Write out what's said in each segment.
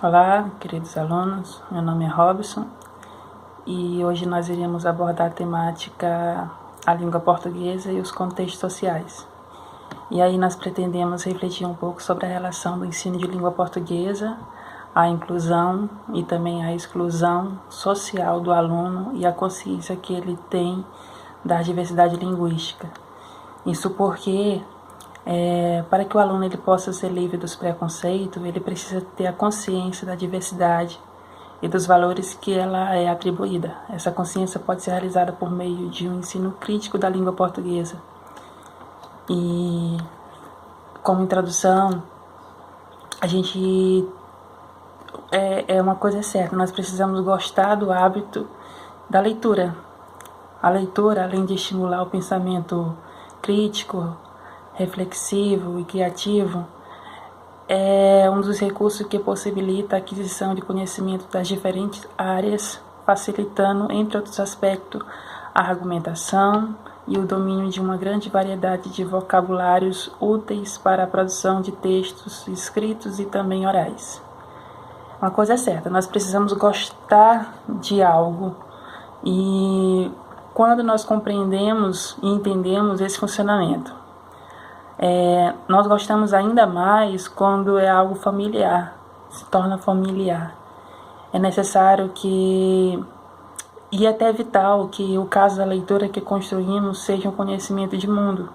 Olá, queridos alunos, meu nome é Robson e hoje nós iremos abordar a temática a língua portuguesa e os contextos sociais. E aí nós pretendemos refletir um pouco sobre a relação do ensino de língua portuguesa, a inclusão e também a exclusão social do aluno e a consciência que ele tem da diversidade linguística. Isso porque para que o aluno ele possa ser livre dos preconceitos, ele precisa ter a consciência da diversidade e dos valores que ela é atribuída. Essa consciência pode ser realizada por meio de um ensino crítico da língua portuguesa. E, como introdução, a gente uma coisa certa, nós precisamos gostar do hábito da leitura. A leitura, além de estimular o pensamento crítico, reflexivo e criativo, é um dos recursos que possibilita a aquisição de conhecimento das diferentes áreas, facilitando, entre outros aspectos, a argumentação e o domínio de uma grande variedade de vocabulários úteis para a produção de textos escritos e também orais. Uma coisa é certa, nós precisamos gostar de algo e quando nós compreendemos e entendemos esse funcionamento, nós gostamos ainda mais quando é algo familiar, se torna familiar. É necessário e até vital que o caso da leitura que construímos seja um conhecimento de mundo.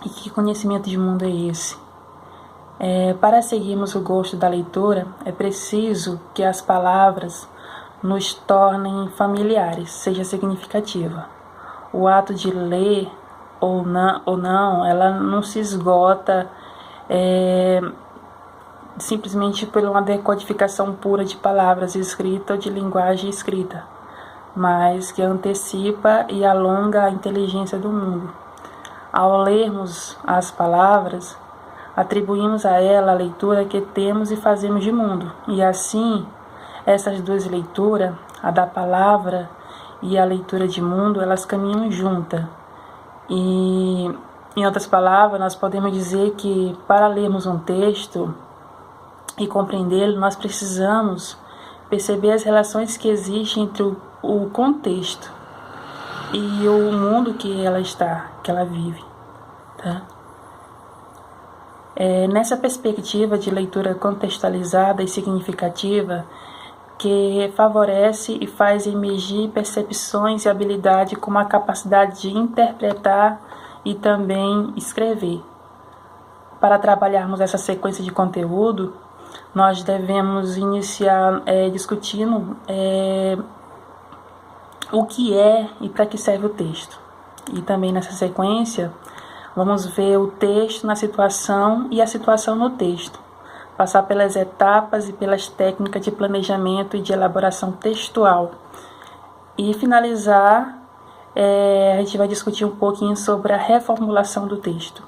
E que conhecimento de mundo é esse? Para seguirmos o gosto da leitura, é preciso que as palavras nos tornem familiares, seja significativa. O ato de ler ou não, ela não se esgota simplesmente por uma decodificação pura de palavras escritas ou de linguagem escrita, mas que antecipa e alonga a inteligência do mundo. Ao lermos as palavras, atribuímos a ela a leitura que temos e fazemos de mundo, e assim, essas duas leituras, a da palavra e a leitura de mundo, elas caminham juntas. E, em outras palavras, nós podemos dizer que para lermos um texto e compreendê-lo, nós precisamos perceber as relações que existem entre o contexto e o mundo que ela vive. Tá? Nessa perspectiva de leitura contextualizada e significativa, que favorece e faz emergir percepções e habilidade como a capacidade de interpretar e também escrever. Para trabalharmos essa sequência de conteúdo, nós devemos iniciar discutindo o que é e para que serve o texto. E também nessa sequência, vamos ver o texto na situação e a situação no texto. Passar pelas etapas e pelas técnicas de planejamento e de elaboração textual. E finalizar, a gente vai discutir um pouquinho sobre a reformulação do texto.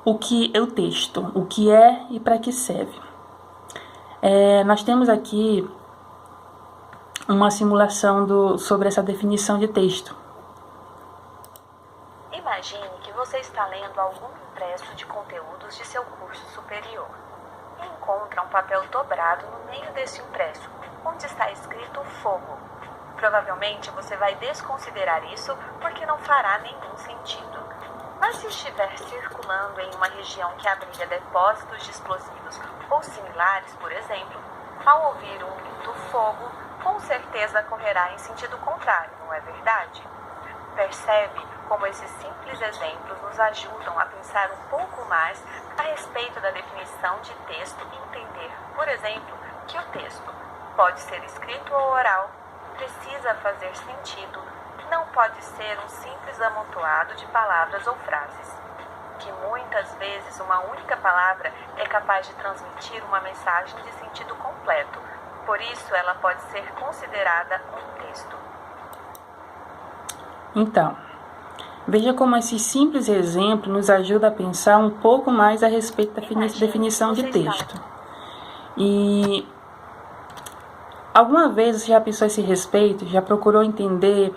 O que é o texto? O que é e para que serve? Nós temos aqui uma simulação sobre essa definição de texto. Imagine que você está lendo algum impresso de conteúdos de seu curso superior e encontra um papel dobrado no meio desse impresso, onde está escrito fogo. Provavelmente você vai desconsiderar isso porque não fará nenhum sentido. Mas se estiver circulando em uma região que abriga depósitos de explosivos ou similares, por exemplo, ao ouvir um grito fogo, com certeza correrá em sentido contrário, não é verdade? Percebe como esses simples exemplos nos ajudam a pensar um pouco mais a respeito da definição de texto e entender, por exemplo, que o texto pode ser escrito ou oral, precisa fazer sentido, não pode ser um simples amontoado de palavras ou frases. Que muitas vezes uma única palavra é capaz de transmitir uma mensagem de sentido completo, por isso ela pode ser considerada um texto. Então, veja como esse simples exemplo nos ajuda a pensar um pouco mais a respeito da definição de texto. E alguma vez você já pensou a esse respeito? Já procurou entender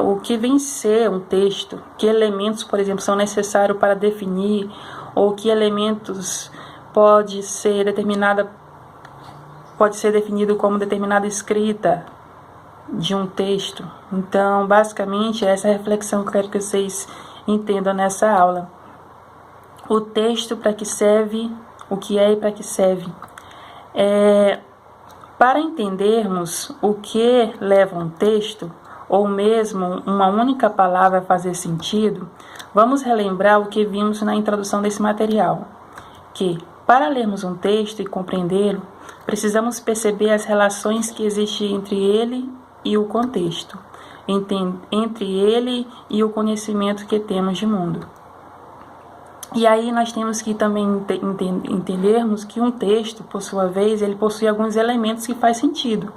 o que vem ser um texto? Que elementos, por exemplo, são necessários para definir? Ou que elementos pode ser definido como determinada escrita de um texto. Então, basicamente, essa é a reflexão que eu quero que vocês entendam nessa aula. O texto, para que serve, o que é e para que serve. Para entendermos o que leva um texto, ou mesmo uma única palavra a fazer sentido, vamos relembrar o que vimos na introdução desse material, que, para lermos um texto e compreendê-lo, precisamos perceber as relações que existem entre ele e o contexto, entre ele e o conhecimento que temos de mundo. E aí nós temos que também entendermos que um texto, por sua vez, ele possui alguns elementos que faz sentido,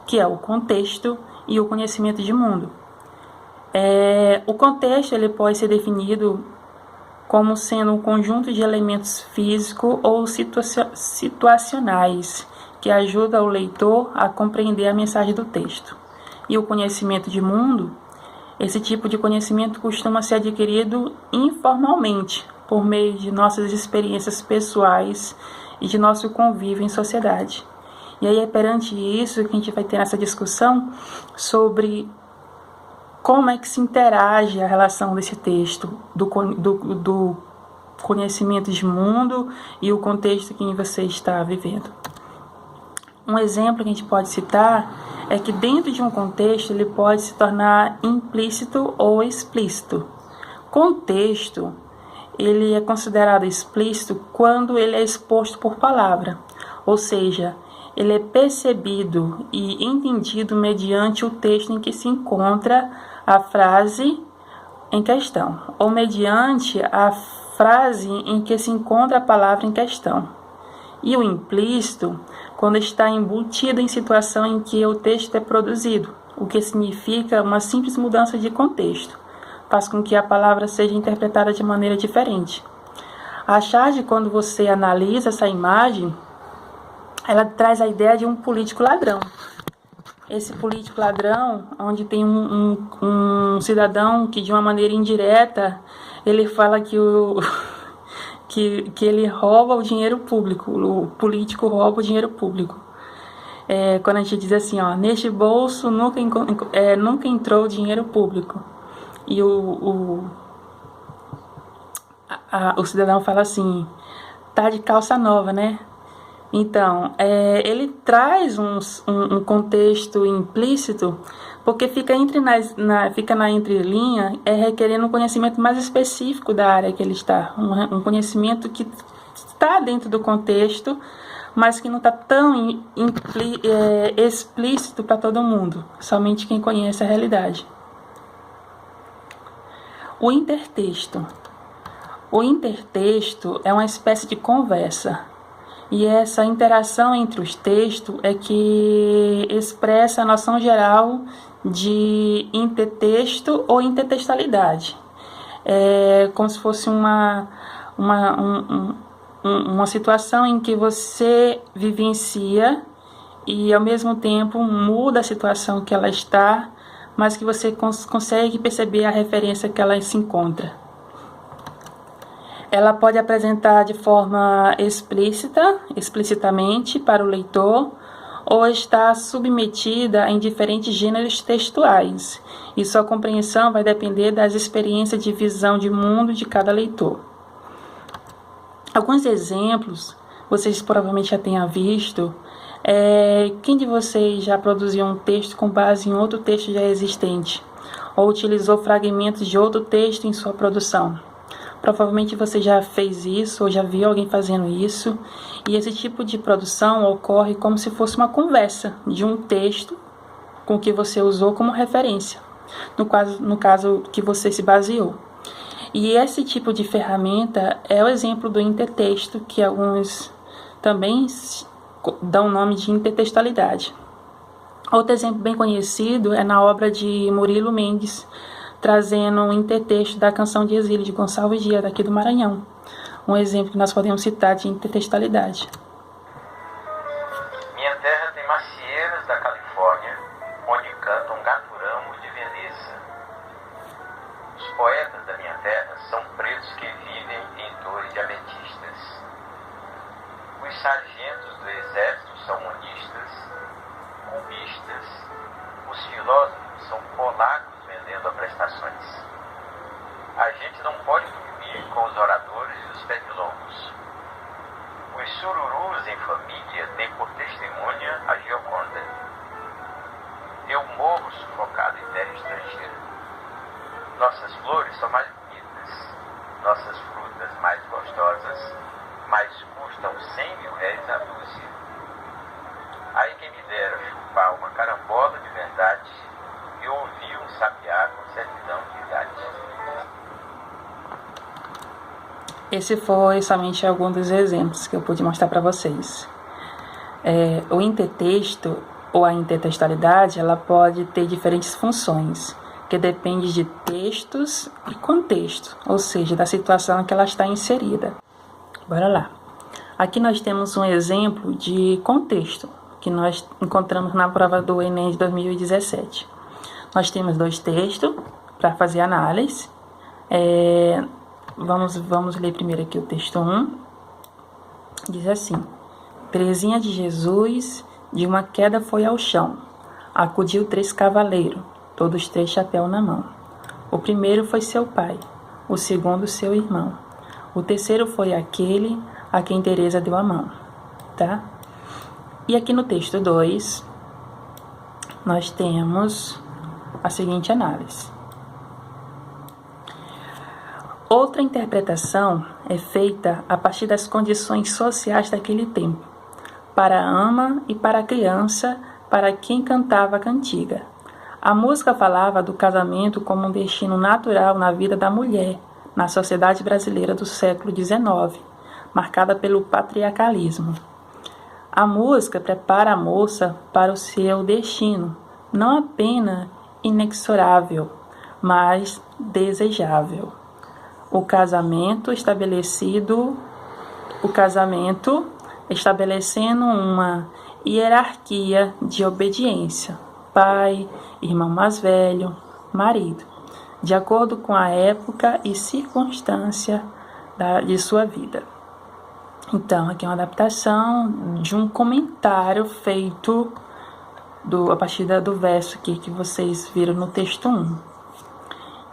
que é o contexto e o conhecimento de mundo. O contexto ele pode ser definido como sendo um conjunto de elementos físicos ou situacionais que ajuda o leitor a compreender a mensagem do texto. E o conhecimento de mundo, esse tipo de conhecimento costuma ser adquirido informalmente, por meio de nossas experiências pessoais e de nosso convívio em sociedade. E aí é perante isso que a gente vai ter essa discussão sobre como é que se interage a relação desse texto, do conhecimento de mundo e o contexto que você está vivendo. Um exemplo que a gente pode citar é que dentro de um contexto ele pode se tornar implícito ou explícito. Contexto, ele é considerado explícito quando ele é exposto por palavra, ou seja, ele é percebido e entendido mediante o texto em que se encontra a frase em questão, ou mediante a frase em que se encontra a palavra em questão. E o implícito, quando está embutido em situação em que o texto é produzido, o que significa uma simples mudança de contexto, faz com que a palavra seja interpretada de maneira diferente. A charge, quando você analisa essa imagem, ela traz a ideia de um político ladrão. Esse político ladrão, onde tem um cidadão que de uma maneira indireta, ele fala que ele rouba o dinheiro público, o político rouba o dinheiro público. Quando a gente diz assim, neste bolso nunca entrou dinheiro público. E o cidadão fala assim, tá de calça nova, né? Então, ele traz um contexto implícito, porque fica na entrelinha, requerendo um conhecimento mais específico da área que ele está, um conhecimento que está dentro do contexto, mas que não está tão explícito para todo mundo, somente quem conhece a realidade. O intertexto. O intertexto é uma espécie de conversa. E essa interação entre os textos é que expressa a noção geral de intertexto ou intertextualidade. É como se fosse uma situação em que você vivencia e ao mesmo tempo muda a situação que ela está, mas que você consegue perceber a referência que ela se encontra. Ela pode apresentar de forma explicitamente para o leitor, ou está submetida em diferentes gêneros textuais, e sua compreensão vai depender das experiências de visão de mundo de cada leitor. Alguns exemplos, vocês provavelmente já tenham visto. Quem de vocês já produziu um texto com base em outro texto já existente, ou utilizou fragmentos de outro texto em sua produção? Provavelmente você já fez isso ou já viu alguém fazendo isso, e esse tipo de produção ocorre como se fosse uma conversa de um texto com que você usou como referência, no caso que você se baseou. E esse tipo de ferramenta é o exemplo do intertexto, que alguns também dão o nome de intertextualidade. Outro exemplo bem conhecido é na obra de Murilo Mendes, trazendo um intertexto da Canção de Exílio de Gonçalves Dias, daqui do Maranhão. Um exemplo que nós podemos citar de intertextualidade. Minha terra tem macieiras da Califórnia, onde cantam gaturamos de Veneza. Os poetas da minha terra são pretos que vivem em torres de ametistas. sargentos do exército são monistas, cubistas, os filósofos são polacos vendendo a prestações. A gente não pode dormir com os oradores e os pernilongos. Os sururus em família têm por testemunha a Gioconda. Eu morro sufocado em terra estrangeira. Nossas flores são mais bonitas, nossas frutas mais gostosas, mas custam 100.000 réis a dúzia. Aí quem me dera chupar uma carambola de verdade e ouvir um sabiá com certidão de idade. Esse foi somente algum dos exemplos que eu pude mostrar para vocês. O intertexto ou a intertextualidade, ela pode ter diferentes funções, que depende de textos e contexto, ou seja, da situação em que ela está inserida. Bora lá. Aqui nós temos um exemplo de contexto, que nós encontramos na prova do Enem de 2017. Nós temos 2 textos para fazer análise. Vamos ler primeiro aqui o texto 1. Diz assim: Teresinha de Jesus, de uma queda foi ao chão. Acudiu 3 cavaleiros, todos 3 chapéu na mão. O primeiro foi seu pai, o segundo seu irmão. O terceiro foi aquele a quem Teresa deu a mão. Tá? E aqui no texto 2, nós temos a seguinte análise. Outra interpretação é feita a partir das condições sociais daquele tempo, para a ama e para a criança, para quem cantava a cantiga. A música falava do casamento como um destino natural na vida da mulher, na sociedade brasileira do século XIX, marcada pelo patriarcalismo. A música prepara a moça para o seu destino, não apenas inexorável, mas desejável. O casamento estabelecendo uma hierarquia de obediência, pai, irmão mais velho, marido, de acordo com a época e circunstância de sua vida. Então, aqui é uma adaptação de um comentário feito a partir do verso aqui que vocês viram no texto 1.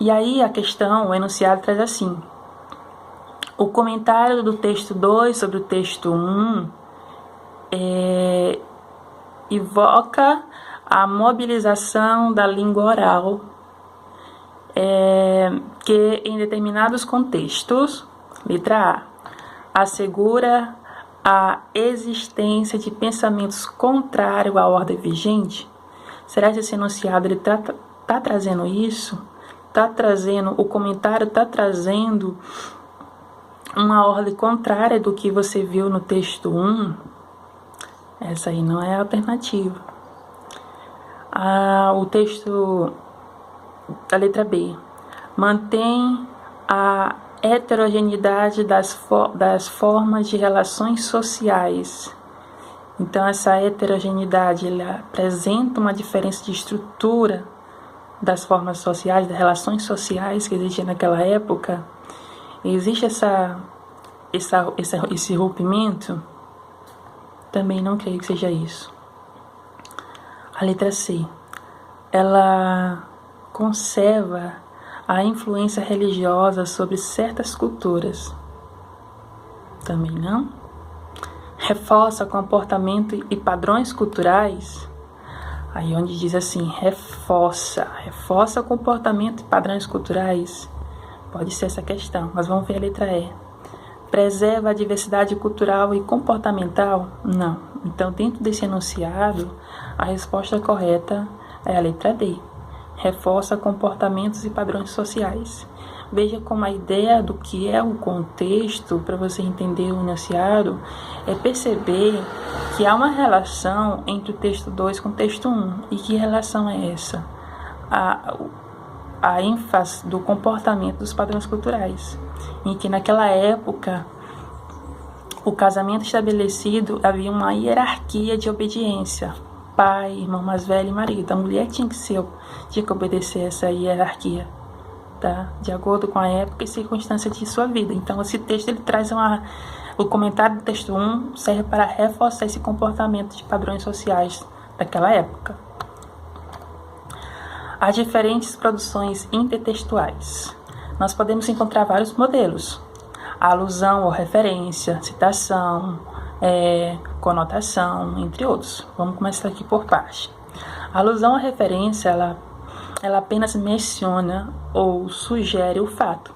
E aí a questão, o enunciado traz assim: o comentário do texto 2 sobre o texto 1 evoca a mobilização da língua oral, que em determinados contextos, letra A, assegura a existência de pensamentos contrários à ordem vigente. Será que esse enunciado está trazendo isso? O comentário está trazendo uma ordem contrária do que você viu no texto 1? Essa aí não é a alternativa. O texto da letra B mantém a heterogeneidade das formas de relações sociais. Então, essa heterogeneidade ela apresenta uma diferença de estrutura das formas sociais, das relações sociais que existiam naquela época. Existe esse rompimento? Também não creio que seja isso. A letra C, ela conserva a influência religiosa sobre certas culturas. Também não. Reforça comportamento e padrões culturais. Aí onde diz assim, reforça comportamento e padrões culturais. Pode ser essa questão, mas vamos ver a letra E. Preserva a diversidade cultural e comportamental? Não. Então, dentro desse enunciado, a resposta correta é a letra D. Reforça comportamentos e padrões sociais. Veja como a ideia do que é o contexto, para você entender o enunciado, é perceber que há uma relação entre o texto 2 com o texto 1. E que relação é essa? A ênfase do comportamento dos padrões culturais, em que naquela época o casamento estabelecido havia uma hierarquia de obediência, pai, irmão mais velho e marido. A mulher tinha que obedecer essa hierarquia, tá? De acordo com a época e circunstância de sua vida. Então esse texto ele traz O comentário do texto 1 serve para reforçar esse comportamento de padrões sociais daquela época. As diferentes produções intertextuais. Nós podemos encontrar vários modelos. Alusão ou referência, citação, conotação, entre outros. Vamos começar aqui por parte. A alusão ou referência, ela apenas menciona ou sugere o fato,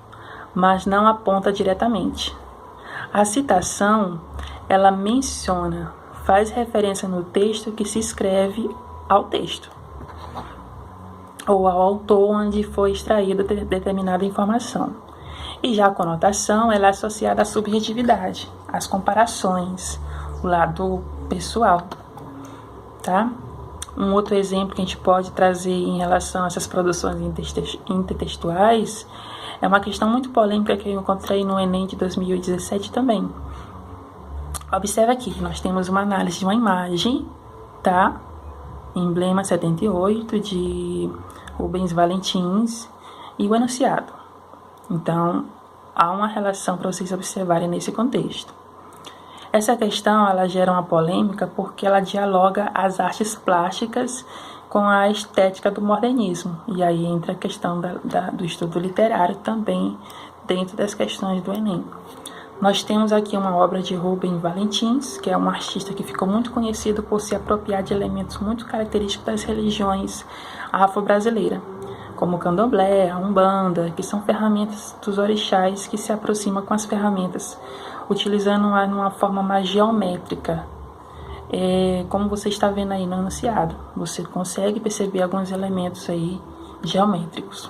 mas não aponta diretamente. A citação, ela menciona, faz referência no texto que se escreve ao texto, ou ao autor onde foi extraída determinada informação. E já a conotação, ela é associada à subjetividade, às comparações, o lado pessoal, tá? Um outro exemplo que a gente pode trazer em relação a essas produções intertextuais é uma questão muito polêmica que eu encontrei no Enem de 2017 também. Observe aqui, nós temos uma análise de uma imagem, tá? Emblema 78 de Rubens Valentins e o enunciado. Então, há uma relação para vocês observarem nesse contexto. Essa questão, ela gera uma polêmica porque ela dialoga as artes plásticas com a estética do modernismo. E aí entra a questão do estudo literário também dentro das questões do Enem. Nós temos aqui uma obra de Rubens Valentins, que é um artista que ficou muito conhecido por se apropriar de elementos muito característicos das religiões afro-brasileiras, como o candomblé, a umbanda, que são ferramentas dos orixás que se aproximam com as ferramentas, utilizando-a numa forma mais geométrica. Como você está vendo aí no enunciado, você consegue perceber alguns elementos aí geométricos.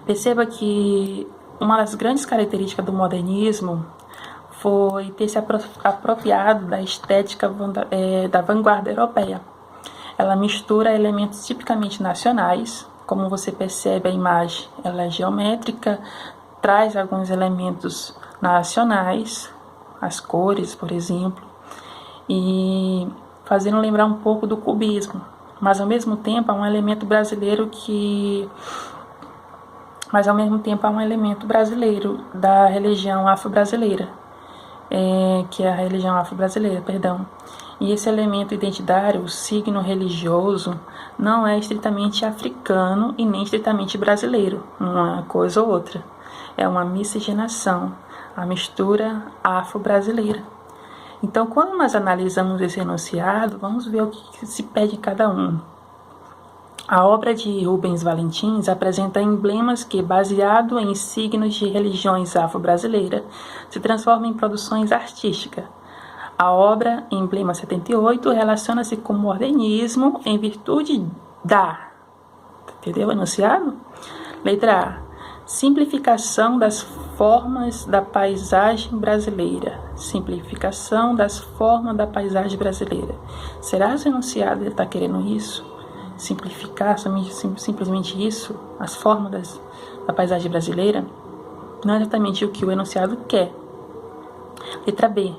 Perceba que uma das grandes características do modernismo foi ter se apropriado da estética da vanguarda europeia. Ela mistura elementos tipicamente nacionais, como você percebe a imagem, ela é geométrica, traz alguns elementos nacionais, as cores, por exemplo, e fazendo lembrar um pouco do cubismo, mas ao mesmo tempo é um elemento brasileiro da religião afro-brasileira, que é a religião afro-brasileira, perdão. E esse elemento identitário, o signo religioso, não é estritamente africano e nem estritamente brasileiro, uma coisa ou outra. É uma miscigenação, a mistura afro-brasileira. Então, quando nós analisamos esse enunciado, vamos ver o que se pede em cada um. A obra de Rubens Valentins apresenta emblemas que, baseado em signos de religiões afro-brasileiras, se transformam em produções artísticas. A obra, Emblema 78, relaciona-se com o modernismo em virtude da... Entendeu o enunciado? Letra A. Simplificação das formas da paisagem brasileira. Simplificação das formas da paisagem brasileira. Será que o enunciado está querendo isso? Simplificar simplesmente isso? As formas da paisagem brasileira? Não é exatamente o que o enunciado quer. Letra B.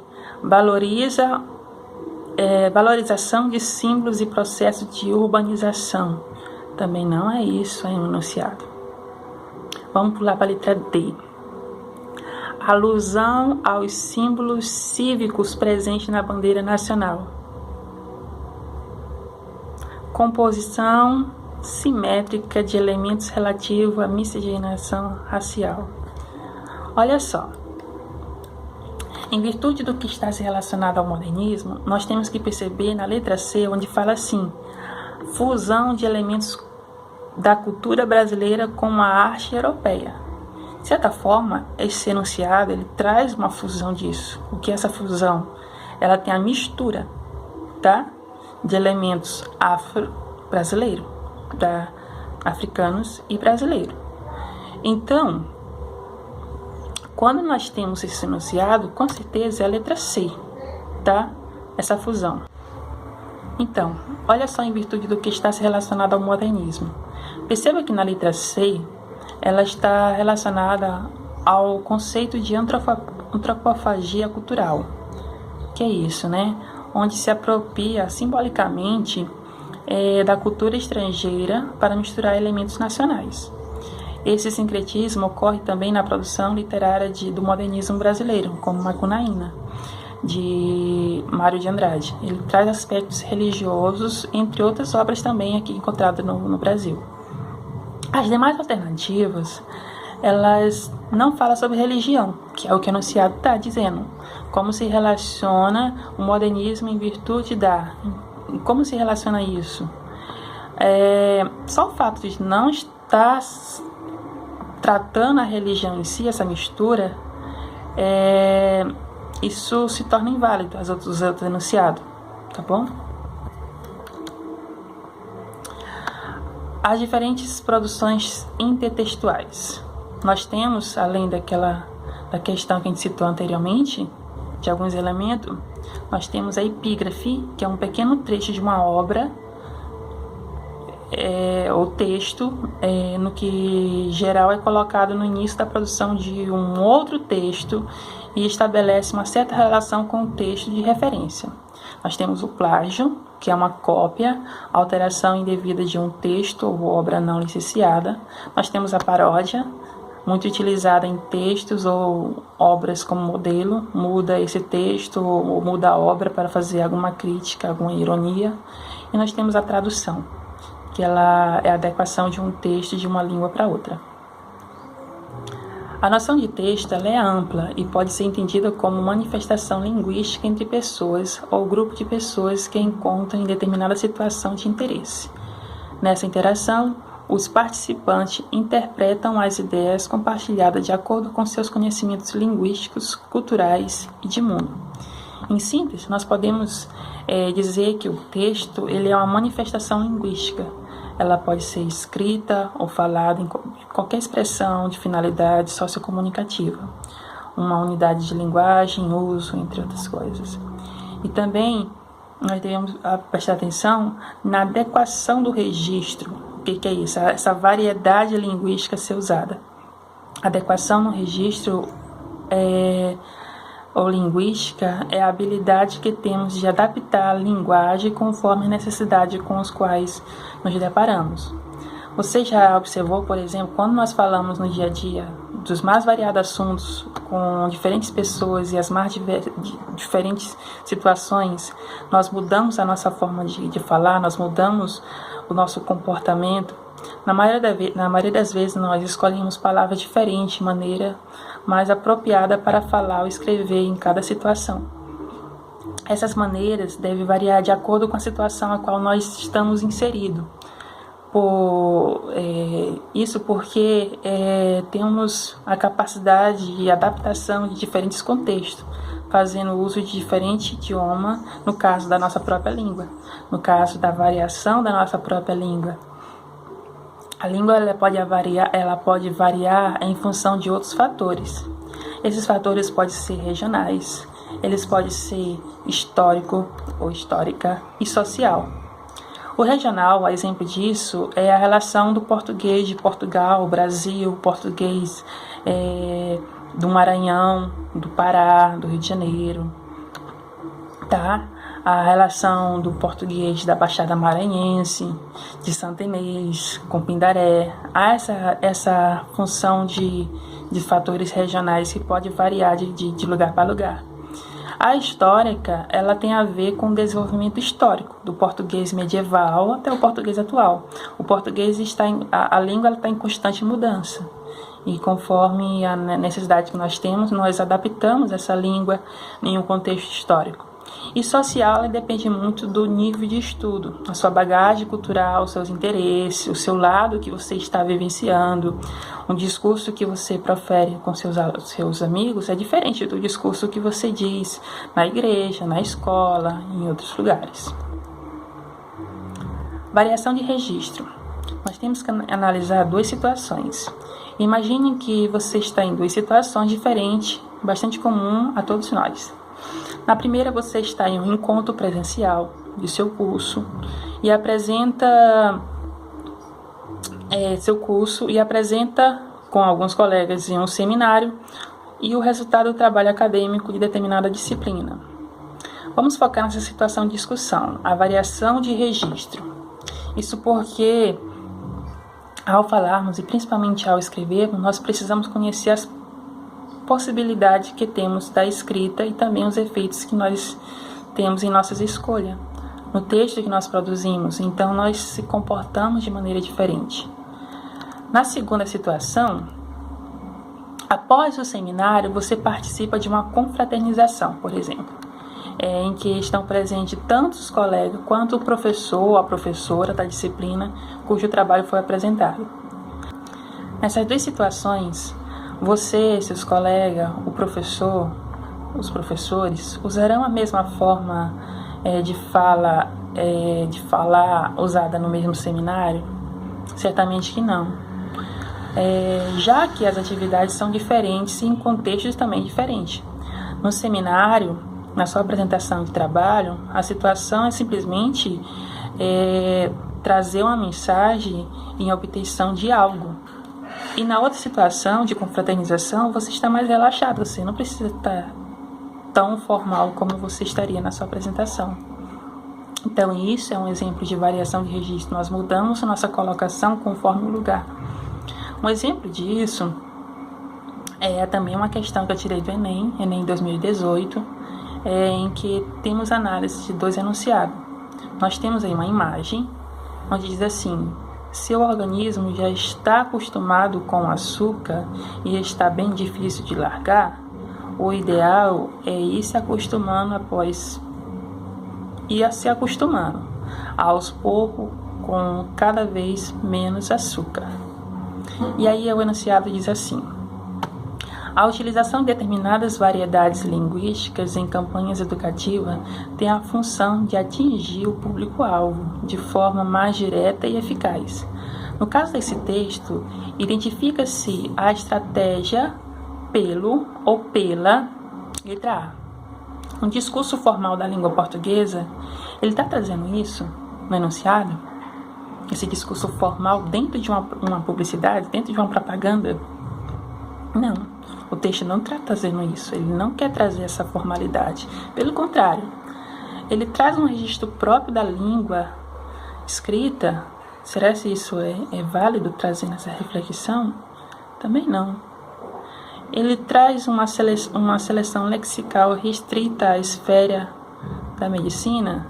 Valorização de símbolos e processos de urbanização. Também não é isso aí no enunciado. Vamos pular para a letra D. Alusão aos símbolos cívicos presentes na bandeira nacional. Composição simétrica de elementos relativos à miscigenação racial. Olha só. Em virtude do que está se relacionado ao modernismo, nós temos que perceber na letra C, onde fala assim: fusão de elementos da cultura brasileira com a arte europeia. De certa forma, esse enunciado ele traz uma fusão disso. O que é essa fusão? Ela tem a mistura, tá? De elementos afro-brasileiros, africanos e brasileiros. Então, quando nós temos esse enunciado, com certeza é a letra C, tá? Essa fusão. Então, olha só em virtude do que está se relacionado ao modernismo. Perceba que na letra C, ela está relacionada ao conceito de antropofagia cultural. Que é isso, né? Onde se apropria simbolicamente da cultura estrangeira para misturar elementos nacionais. Esse sincretismo ocorre também na produção literária do modernismo brasileiro, como Macunaíma, de Mário de Andrade. Ele traz aspectos religiosos, entre outras obras também aqui encontradas no Brasil. As demais alternativas, elas não falam sobre religião, que é o que o enunciado está dizendo. Como se relaciona o modernismo em virtude da... Como se relaciona isso? Só o fato de não estar tratando a religião em si, essa mistura, isso se torna inválido os outros enunciados, tá bom? As diferentes produções intertextuais. Nós temos, além da questão que a gente citou anteriormente, de alguns elementos, nós temos a epígrafe, que é um pequeno trecho de uma obra, ou texto, no que geral é colocado no início da produção de um outro texto e estabelece uma certa relação com o texto de referência. Nós temos o plágio, que é uma cópia, alteração indevida de um texto ou obra não licenciada. Nós temos a paródia, muito utilizada em textos ou obras como modelo, muda esse texto ou muda a obra para fazer alguma crítica, alguma ironia. E nós temos a tradução, que ela é a adequação de um texto de uma língua para outra. A noção de texto ela é ampla e pode ser entendida como manifestação linguística entre pessoas ou grupo de pessoas que encontram em determinada situação de interesse. Nessa interação, os participantes interpretam as ideias compartilhadas de acordo com seus conhecimentos linguísticos, culturais e de mundo. Em síntese, nós podemos dizer que o texto ele é uma manifestação linguística. Ela pode ser escrita ou falada em qualquer expressão de finalidade sociocomunicativa, uma unidade de linguagem, uso, entre outras coisas. E também nós devemos prestar atenção na adequação do registro. O que é isso? Essa variedade linguística a ser usada. Adequação no registro ou linguística é a habilidade que temos de adaptar a linguagem conforme a necessidade com os quais nos deparamos. Você já observou, por exemplo, quando nós falamos no dia a dia dos mais variados assuntos com diferentes pessoas e as mais diferentes situações, nós mudamos a nossa forma de falar, nós mudamos o nosso comportamento. Na maioria das vezes nós escolhemos palavras diferentes, de maneira mais apropriada para falar ou escrever em cada situação. Essas maneiras devem variar de acordo com a situação a qual nós estamos inseridos. Isso porque temos a capacidade de adaptação de diferentes contextos, fazendo uso de diferente idioma no caso da nossa própria língua, no caso da variação da nossa própria língua. A língua ela pode variar em função de outros fatores. Esses fatores podem ser regionais, eles podem ser histórico ou histórica e social. O regional, a exemplo disso, é a relação do português de Portugal, Brasil, português do Maranhão, do Pará, do Rio de Janeiro, tá? A relação do português da Baixada Maranhense, de Santa Inês, com Pindaré. Há essa função de fatores regionais que pode variar de lugar para lugar. A histórica, ela tem a ver com o desenvolvimento histórico, do português medieval até o português atual. O português a língua está em constante mudança. E conforme a necessidade que nós temos, nós adaptamos essa língua em um contexto histórico. E social, ela depende muito do nível de estudo, a sua bagagem cultural, seus interesses, o seu lado que você está vivenciando. Um discurso que você profere com seus amigos é diferente do discurso que você diz na igreja, na escola, em outros lugares. Variação de registro. Nós temos que analisar duas situações. Imagine que você está em duas situações diferentes, bastante comum a todos nós. Na primeira, você está em um encontro presencial de seu curso e apresenta com alguns colegas em um seminário e o resultado do trabalho acadêmico de determinada disciplina. Vamos focar nessa situação de discussão, a variação de registro. Isso porque Ao falarmos e principalmente ao escrevermos, nós precisamos conhecer as possibilidades que temos da escrita e também os efeitos que nós temos em nossas escolhas, no texto que nós produzimos. Então, nós se comportamos de maneira diferente. Na segunda situação, após o seminário, você participa de uma confraternização, por exemplo, em que estão presentes tanto os colegas quanto o professor ou a professora da disciplina cujo trabalho foi apresentado. Nessas duas situações, você, seus colegas, o professor, os professores, usarão a mesma forma de falar usada no mesmo seminário? Certamente que não. Já que as atividades são diferentes e em contextos também diferentes. No seminário, na sua apresentação de trabalho, a situação é simplesmente trazer uma mensagem em obtenção de algo. E na outra situação de confraternização, você está mais relaxado, você não precisa estar tão formal como você estaria na sua apresentação. Então, isso é um exemplo de variação de registro. Nós mudamos a nossa colocação conforme o lugar. Um exemplo disso é também uma questão que eu tirei do Enem 2018, em que temos análise de 2 enunciados. Nós temos aí uma imagem onde diz assim: seu organismo já está acostumado com o açúcar e está bem difícil de largar, o ideal é ir se acostumando aos poucos com cada vez menos açúcar. E aí o enunciado diz assim: a utilização de determinadas variedades linguísticas em campanhas educativas tem a função de atingir o público-alvo de forma mais direta e eficaz. No caso desse texto, identifica-se a estratégia pelo ou pela letra A. Um discurso formal da língua portuguesa, ele está trazendo isso no enunciado? Esse discurso formal dentro de uma publicidade, dentro de uma propaganda? Não, o texto não está trazendo isso, ele não quer trazer essa formalidade. Pelo contrário, ele traz um registro próprio da língua escrita. Será que isso é válido trazendo essa reflexão? Também não. Ele traz uma seleção lexical restrita à esfera da medicina?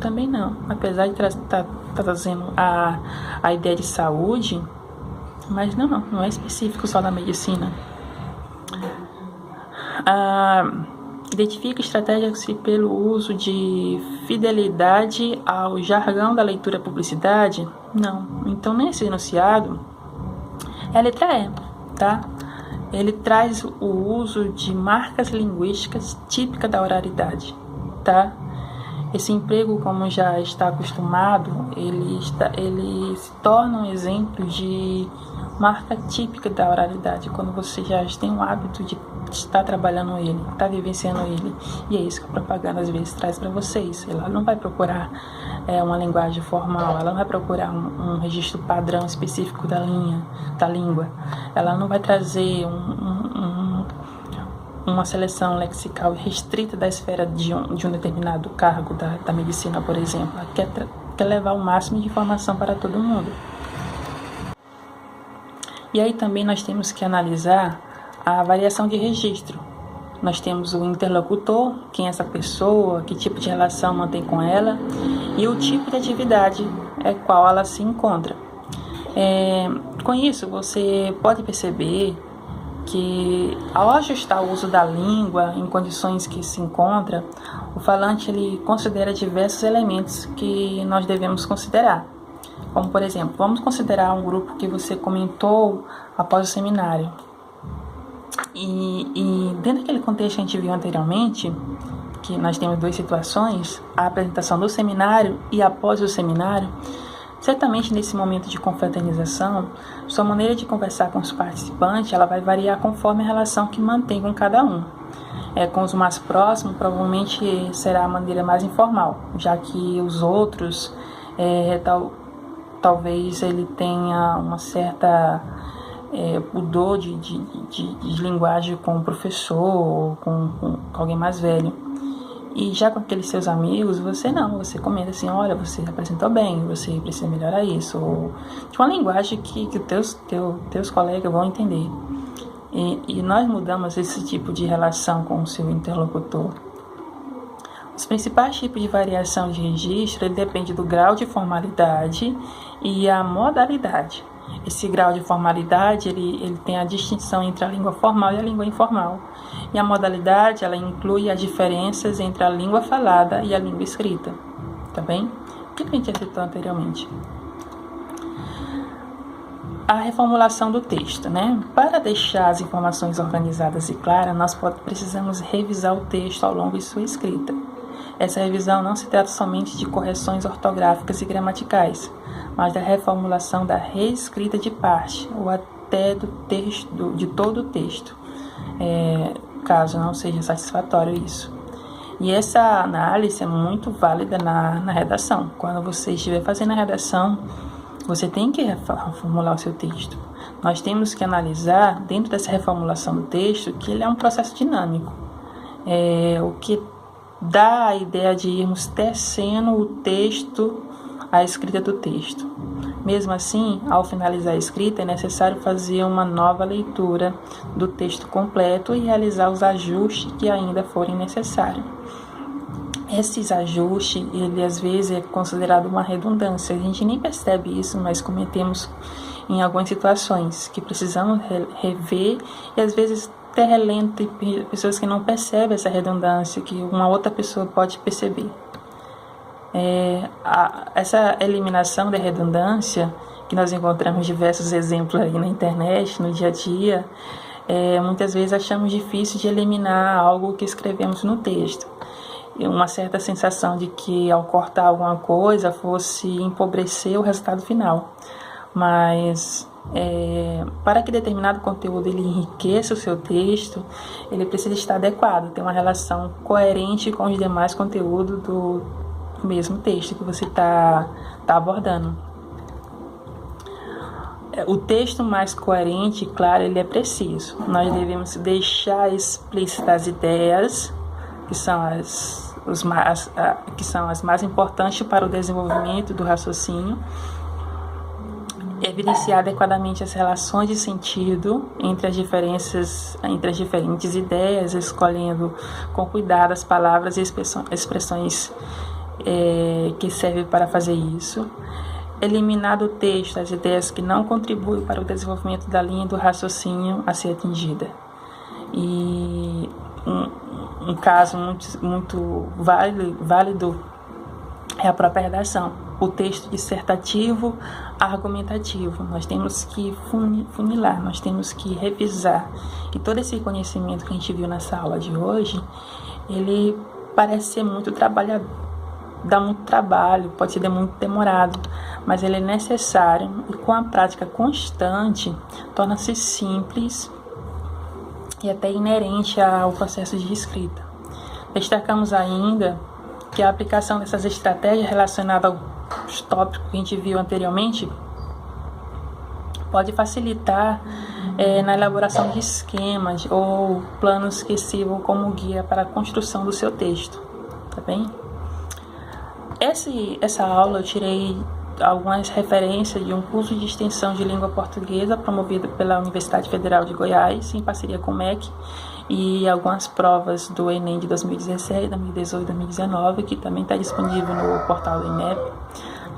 Também não. Apesar de estar trazendo a ideia de saúde, mas não é específico só da medicina. Identifica estratégias pelo uso de fidelidade ao jargão da leitura publicidade? Não. Então, nesse enunciado, é a letra E, tá? Ele traz o uso de marcas linguísticas típicas da oralidade, tá? Esse emprego, como já está acostumado, ele se torna um exemplo de marca típica da oralidade, quando você já tem o hábito de estar trabalhando ele, estar vivenciando ele. E é isso que a propaganda às vezes traz para vocês. Ela não vai procurar uma linguagem formal, ela não vai procurar um registro padrão específico da língua. Ela não vai trazer uma seleção lexical restrita da esfera de um determinado cargo da medicina, por exemplo. Ela quer levar o máximo de informação para todo mundo. E aí também nós temos que analisar a variação de registro. Nós temos o interlocutor, quem é essa pessoa, que tipo de relação mantém com ela, e o tipo de atividade qual ela se encontra. Com isso, você pode perceber que, ao ajustar o uso da língua em condições que se encontra, o falante ele considera diversos elementos que nós devemos considerar. Como, por exemplo, vamos considerar um grupo que você comentou após o seminário. E dentro daquele contexto que a gente viu anteriormente, que nós temos 2 situações, a apresentação do seminário e após o seminário, certamente nesse momento de confraternização, sua maneira de conversar com os participantes ela vai variar conforme a relação que mantém com cada um. Com os mais próximos, provavelmente será a maneira mais informal, já que os outros, talvez ele tenha uma certa pudor de linguagem com o professor ou com alguém mais velho. E já com aqueles seus amigos, você comenta assim, olha, você apresentou bem, você precisa melhorar isso, ou de uma linguagem que teus colegas vão entender. E nós mudamos esse tipo de relação com o seu interlocutor. Os principais tipos de variação de registro, ele depende do grau de formalidade e a modalidade. Esse grau de formalidade, ele tem a distinção entre a língua formal e a língua informal. E a modalidade, ela inclui as diferenças entre a língua falada e a língua escrita. Tá bem? O que a gente já citou anteriormente? A reformulação do texto, né? Para deixar as informações organizadas e claras, nós precisamos revisar o texto ao longo de sua escrita. Essa revisão não se trata somente de correções ortográficas e gramaticais, mas da reformulação da reescrita de parte, ou até do texto, de todo o texto, caso não seja satisfatório isso. E essa análise é muito válida na redação. Quando você estiver fazendo a redação, você tem que reformular o seu texto. Nós temos que analisar, dentro dessa reformulação do texto, que ele é um processo dinâmico. O que dá a ideia de irmos tecendo o texto, a escrita do texto. Mesmo assim, ao finalizar a escrita, é necessário fazer uma nova leitura do texto completo e realizar os ajustes que ainda forem necessários. Esses ajustes, ele às vezes é considerado uma redundância. A gente nem percebe isso, mas cometemos em algumas situações que precisamos rever e às vezes até relendo, tem pessoas que não percebem essa redundância, que uma outra pessoa pode perceber. Essa eliminação da redundância, que nós encontramos diversos exemplos aí na internet, no dia a dia, muitas vezes achamos difícil de eliminar algo que escrevemos no texto. E uma certa sensação de que ao cortar alguma coisa fosse empobrecer o resultado final. Mas para que determinado conteúdo ele enriqueça o seu texto, ele precisa estar adequado, ter uma relação coerente com os demais conteúdos do mesmo texto que você está abordando. O texto mais coerente e claro, ele é preciso. Nós devemos deixar explícitas as ideias, que são as mais importantes para o desenvolvimento do raciocínio, evidenciar adequadamente as relações de sentido entre as diferentes ideias, escolhendo com cuidado as palavras e expressões que servem para fazer isso. Eliminar do texto as ideias que não contribuem para o desenvolvimento da linha do raciocínio a ser atingida. E um caso muito válido é a própria redação. O texto dissertativo, argumentativo. Nós temos que funilar, nós temos que revisar. E todo esse conhecimento que a gente viu nessa aula de hoje, ele parece ser muito trabalhador, dá muito trabalho, pode ser muito demorado, mas ele é necessário e com a prática constante torna-se simples e até inerente ao processo de escrita. Destacamos ainda que a aplicação dessas estratégias relacionadas aos tópicos que a gente viu anteriormente pode facilitar na elaboração de esquemas ou planos que sirvam como guia para a construção do seu texto, tá bem? Essa aula eu tirei algumas referências de um curso de extensão de língua portuguesa promovido pela Universidade Federal de Goiás, em parceria com o MEC, e algumas provas do Enem de 2016, 2018 e 2019, que também está disponível no portal do INEP.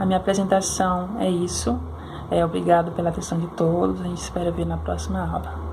A minha apresentação é isso. Obrigado pela atenção de todos. A gente espera ver na próxima aula.